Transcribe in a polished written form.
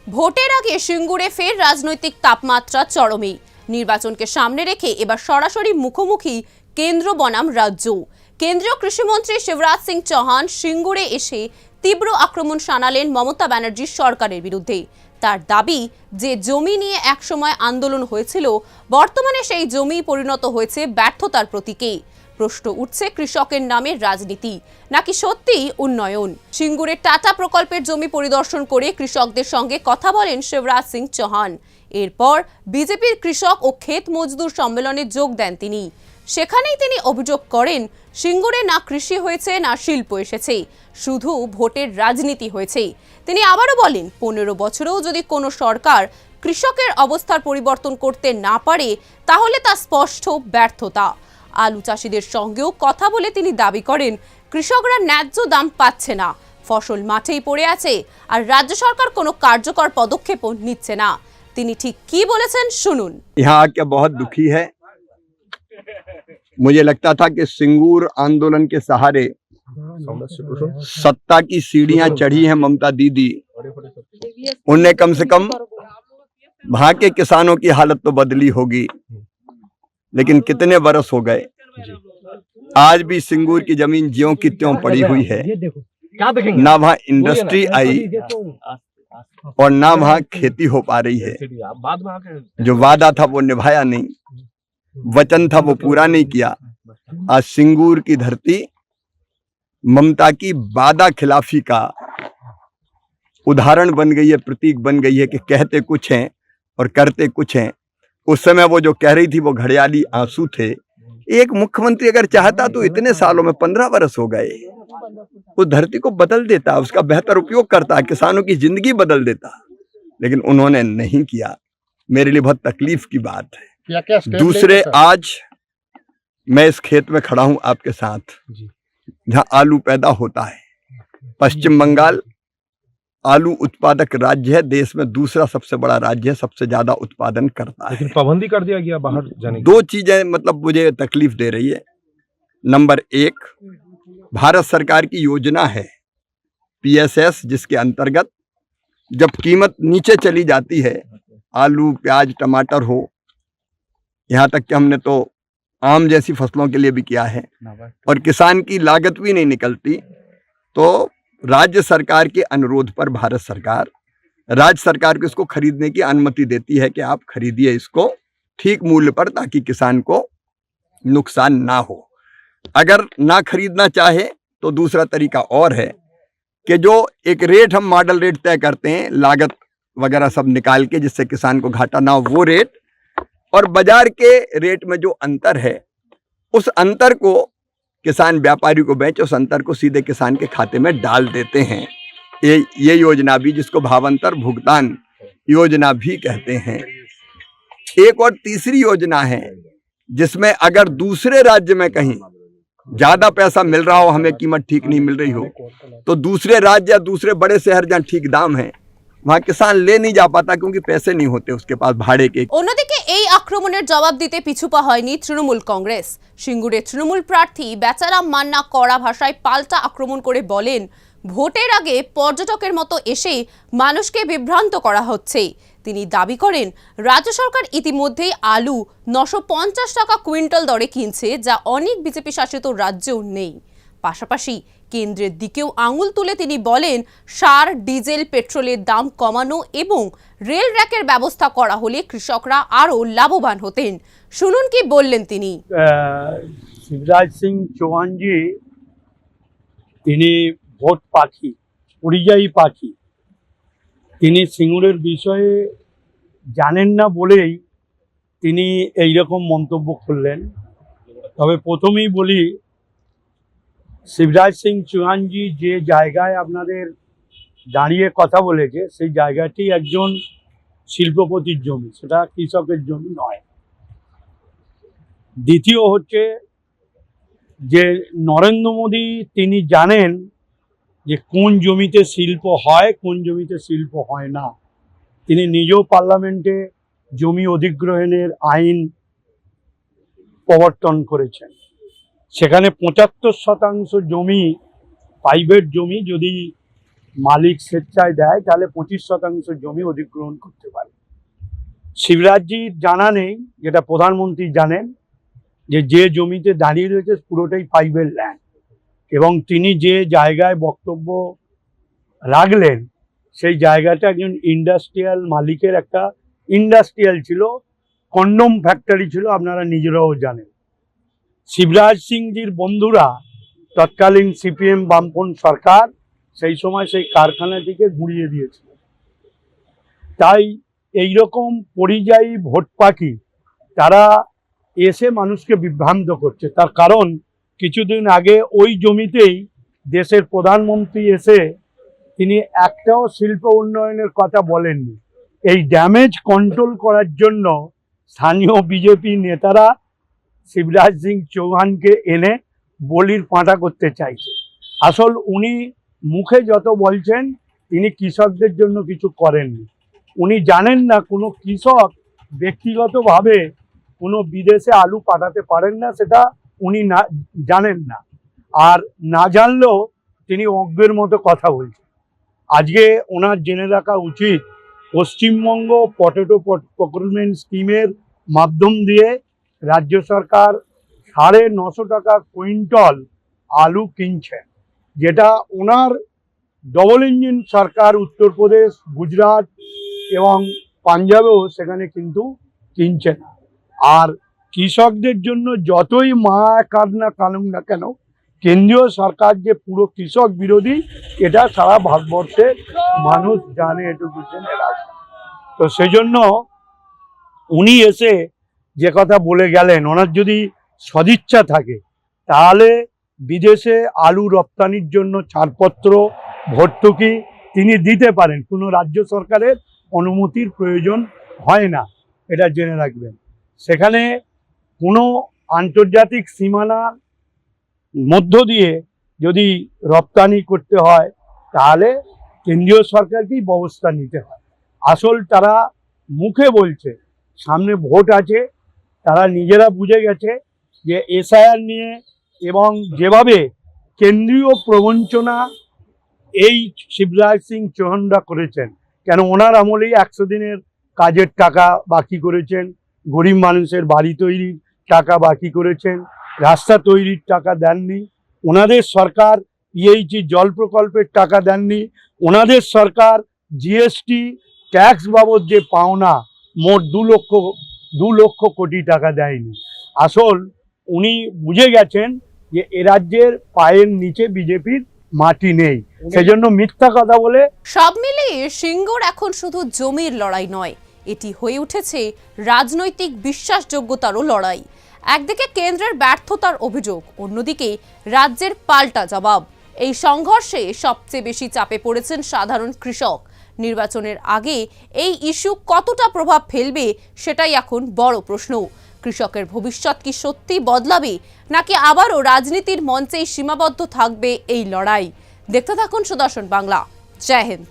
ভোটের আগে সিঙ্গুরে ফের রাজনৈতিক তাপমাত্রা চরমে। নির্বাচনকে সামনে রেখে এবার সরাসরি মুখোমুখি কেন্দ্র বনাম রাজ্য। কেন্দ্রীয় কৃষিমন্ত্রী শিবরাজ সিং চৌহান সিঙ্গুরে এসে তীব্র আক্রমণ শানালেন মমতা ব্যানার্জির সরকারের বিরুদ্ধে। তার দাবি যে জমি নিয়ে একসময় আন্দোলন হয়েছিল, বর্তমানে সেই জমি পরিণত হয়েছে ব্যর্থতার প্রতীকে। প্রশ্ন উঠছে, কৃষকের নামে রাজনীতি নাকি সত্যি উন্নয়ন? সিঙ্গুরের টাটা প্রকল্পের জমি পরিদর্শন করে কৃষকদের সঙ্গে কথা বলেন শিবরাজ সিং চৌহান। এরপর বিজেপির কৃষক ও ক্ষেত মজদুর সম্মেলনে যোগ দেন তিনি। সেখানেই তিনি অভিযোগ করেন, সিঙ্গুরে না কৃষি হয়েছে না শিল্প এসেছে, শুধু ভোটের রাজনীতি হয়েছে। তিনি আবারও বলেন, 15 বছরেও যদি কোনো সরকার কৃষকের অবস্থার পরিবর্তন করতে না পারে, তাহলে তা স্পষ্ট ব্যর্থতা। আলু চাষিদের সঙ্গেও কথা বলে তিনি দাবি করেন, কৃষকরা ন্যায্য দাম পাচ্ছে না, ফসল মাঠেই পড়ে আছে, আর রাজ্য সরকার কোনো কার্যকর পদক্ষেপও নিচ্ছে না। তিনি ঠিক কি বলেছেন শুনুন। यहाँ आके बहुत दुखी है। मुझे लगता था कि सिंगूर आंदोलन के सहारे सत्ता की सीढ़ियां चढ़ी हैं ममता दीदी, उनने कम से कम वहां के किसानों की हालत तो बदली होगी, लेकिन कितने बरस हो गए, आज भी सिंगूर की जमीन ज्यों की त्यों पड़ी हुई है। ना वहां इंडस्ट्री आई और ना वहां खेती हो पा रही है। जो वादा था वो निभाया नहीं, वचन था वो पूरा नहीं किया। आज सिंगूर की धरती ममता की वादा खिलाफी का उदाहरण बन गई है, प्रतीक बन गई है कि कहते कुछ हैं और करते कुछ हैं। उस समय वो जो कह रही थी वो घड़ियाली आंसू थे। एक मुख्यमंत्री अगर चाहता तो इतने सालों में 15 बरस हो गए, उस धरती को बदल देता, उसका बेहतर उपयोग करता, किसानों की जिंदगी बदल देता, लेकिन उन्होंने नहीं किया। मेरे लिए बहुत तकलीफ की बात है। दूसरे, आज मैं इस खेत में खड़ा हूं आपके साथ, जहां आलू पैदा होता है। पश्चिम बंगाल आलू उत्पादक राज्य है, देश में दूसरा सबसे बड़ा राज्य है, सबसे ज्यादा उत्पादन करता है। लेकिन पाबंदी कर दिया गया बाहर जाने की। दो चीजें मतलब मुझे तकलीफ दे रही है। नंबर एक, भारत सरकार की योजना है PSS, जिसके अंतर्गत जब कीमत नीचे चली जाती है, आलू प्याज टमाटर हो, यहाँ तक कि हमने तो आम जैसी फसलों के लिए भी किया है, और किसान की लागत भी नहीं निकलती, तो राज्य सरकार के अनुरोध पर भारत सरकार राज्य सरकार को इसको खरीदने की अनुमति देती है कि आप खरीदिए इसको ठीक मूल्य पर, ताकि किसान को नुकसान ना हो। अगर ना खरीदना चाहे तो दूसरा तरीका और है कि जो एक रेट हम मॉडल रेट तय करते हैं, लागत वगैरह सब निकाल के, जिससे किसान को घाटा ना हो, वो रेट और बाजार के रेट में जो अंतर है, उस अंतर को किसान व्यापारी को बेच, उस अंतर को सीधे किसान के खाते में डाल देते हैं। ये योजना भी, जिसको भावांतर भुगतान योजना भी कहते हैं। एक और तीसरी योजना है, जिसमें अगर दूसरे राज्य में कहीं ज्यादा पैसा मिल रहा हो, हमें कीमत ठीक नहीं मिल रही हो, तो दूसरे राज्य या दूसरे बड़े शहर जहाँ ठीक दाम है, वहाँ किसान ले नहीं जा पाता, क्योंकि पैसे नहीं होते उसके पास भाड़े के। অন্যদিকে এই আক্রমণের জবাব দিতে পিছুপা হয়নি তৃণমূল কংগ্রেস। সিঙ্গুরে তৃণমূল প্রার্থী বেচারাম মান্না কড়া ভাষায় পাল্টা আক্রমণ করে বলেন, ভোটের আগে পর্যটকের মতো এসে মানুষকে বিভ্রান্ত করা হচ্ছে। তিনি দাবি করেন, রাজ্য সরকার ইতিমধ্যেই আলু 950 টাকা কুইন্টাল দরে কিনছে, যা অনেক বিজেপি শাসিত রাজ্যেও নেই। পাশাপাশি কেন্দ্রের দিকেও আঙুল তুলে তিনি বলেন, সার, ডিজেল, পেট্রোলের দাম কমানো এবং রেল র্যাকের ব্যবস্থা করা হলে কৃষকরা আরও লাভবান হতেন। শুনুন কি বললেন তিনি। শিবরাজ সিং চৌহান জি, তিনি ভোট পাখি, পরিযায়ী পাখি। তিনি সিঙ্গুরের বিষয়ে জানেন না বলেই তিনি এইরকম মন্তব্য করলেন। তবে প্রথমেই বলি, শিবরাজ সিং চৌহানজি যে জায়গায় আপনাদের দাঁড়িয়ে কথা বলেছে, সেই জায়গাটি একজন শিল্পপতির জমি, সেটা কৃষকের জমি নয়। দ্বিতীয় হচ্ছে যে নরেন্দ্র মোদী তিনি জানেন যে কোন জমিতে শিল্প হয়, কোন জমিতে শিল্প হয় না। তিনি নিজেও পার্লামেন্টে জমি অধিগ্রহণের আইন প্রবর্তন করেছেন। সেখানে 75% জমি প্রাইভেট জমি, যদি মালিক স্বেচ্ছায় দেয় তাহলে 25% জমি অধিগ্রহণ করতে পারে। শিবরাজজির জানা নেই, যেটা প্রধানমন্ত্রী জানেন, যে জমিতে দাঁড়িয়ে রয়েছে পুরোটাই প্রাইভেট ল্যান্ড, এবং তিনি যে জায়গায় বক্তব্য রাখলেন সেই জায়গাটা একজন ইন্ডাস্ট্রিয়াল মালিকের একটা ইন্ডাস্ট্রিয়াল ছিল, কন্ডম ফ্যাক্টরি ছিল, আপনারা নিজেরাও জানেন। শিবরাজ সিংজির বন্ধুরা তৎকালীন সিপিএম বামপন্থী সরকার সেই সময় সেই কারখানাটিকে গুঁড়িয়ে দিয়েছিল। তাই এইরকম পরিযায়ী ভোট পাখি তারা এসে মানুষকে বিভ্রান্ত করছে। তার কারণ কিছুদিন আগে ওই জমিতেই দেশের প্রধানমন্ত্রী এসে তিনি একটাও শিল্প উন্নয়নের কথা বলেননি। এই ড্যামেজ কন্ট্রোল করার জন্য স্থানীয় বিজেপি নেতারা শিবরাজ সিং চৌহানকে এনে বলির পাঁঠা করতে চাইছে। আসল উনি মুখে যত বলছেন তিনি কৃষকদের জন্য কিছু করেননি। উনি জানেন না কোনো কৃষক ব্যক্তিগতভাবে কোনো বিদেশে আলু পাঠাতে পারেন না, সেটা উনি না জানেন না, আর না জানলেও তিনি অজ্ঞের মতো কথা বলছেন। আজকে ওনার জেনে রাখা উচিত পশ্চিমবঙ্গ পটেটো প্রকিউরমেন্ট স্কিমের মাধ্যম দিয়ে রাজ্য সরকার 950 টাকা কুইন্টল আলু কিনছে, যেটা ওনার ডবল ইঞ্জিন সরকার উত্তরপ্রদেশ, গুজরাট এবং পাঞ্জাবেও সেখানে কিন্তু কিনছে না। আর কৃষকদের জন্য যতই মা কান্না কানুন না কেন, কেন্দ্রীয় সরকার যে পুরো কৃষক বিরোধী এটা সারা ভারতবর্ষের মানুষ জানে, এটুকু জেনে রাখে। তো সেই জন্য উনি এসে যে কথা বলে গেলেন, ওনার যদি সদিচ্ছা থাকে তাহলে বিদেশে আলু রপ্তানির জন্য ছাড়পত্র, ভর্তুকি তিনি দিতে পারেন, কোনো রাজ্য সরকারের অনুমতির প্রয়োজন হয় না, এটা জেনে রাখবেন। সেখানে কোনো আন্তর্জাতিক সীমানা মধ্য দিয়ে যদি রপ্তানি করতে হয় তাহলে কেন্দ্রীয় সরকারকেই ব্যবস্থা নিতে হয়। আসল তারা মুখে বলছে, সামনে ভোট আছে, তারা নিজেরা বুঝে গেছে যে এসআইআর নিয়ে এবং যেভাবে কেন্দ্রীয় প্রবঞ্চনা এই শিবরাজ সিং চৌহানরা করেছেন, কেন ওনার আমলেই 100 দিনের কাজের টাকা বাকি করেছেন, গরিব মানুষের বাড়ি তৈরির টাকা বাকি করেছেন, রাস্তা তৈরির টাকা দেননি, ওনাদের সরকার পিএইচই জল প্রকল্পের টাকা দেননি, ওনাদের সরকার জিএসটি ট্যাক্স বাবদ যে পাওনা মোট 2 লক্ষ কোটি টাকা দেয়নি। আসল উনি বুঝে গেছেন যে এ রাজ্যের পায়ের নিচে বিজেপির মাটি নেই, সেজন্য মিথ্যা কথা বলে। সব মিলিয়ে সিঙ্গুর এখন শুধু জমির লড়াই নয়, এটি হয়ে উঠেছে রাজনৈতিক বিশ্বাসযোগ্যতারও লড়াই। একদিকে কেন্দ্রের ব্যর্থতার অভিযোগ, অন্যদিকে রাজ্যের পাল্টা জবাব। এই সংঘর্ষে সবচেয়ে বেশি চাপে পড়েছেন সাধারণ কৃষক। নির্বাচনের আগে এই ইস্যু কতটা প্রভাব ফেলবে সেটাই এখন বড় প্রশ্ন। কৃষকের ভবিষ্যৎ কি সত্যি বদলাবে, নাকি আবারও রাজনীতির মঞ্চেই সীমাবদ্ধ থাকবে এই লড়াই? দেখতে থাকুন সুদর্শন বাংলা। জয় হিন্দ।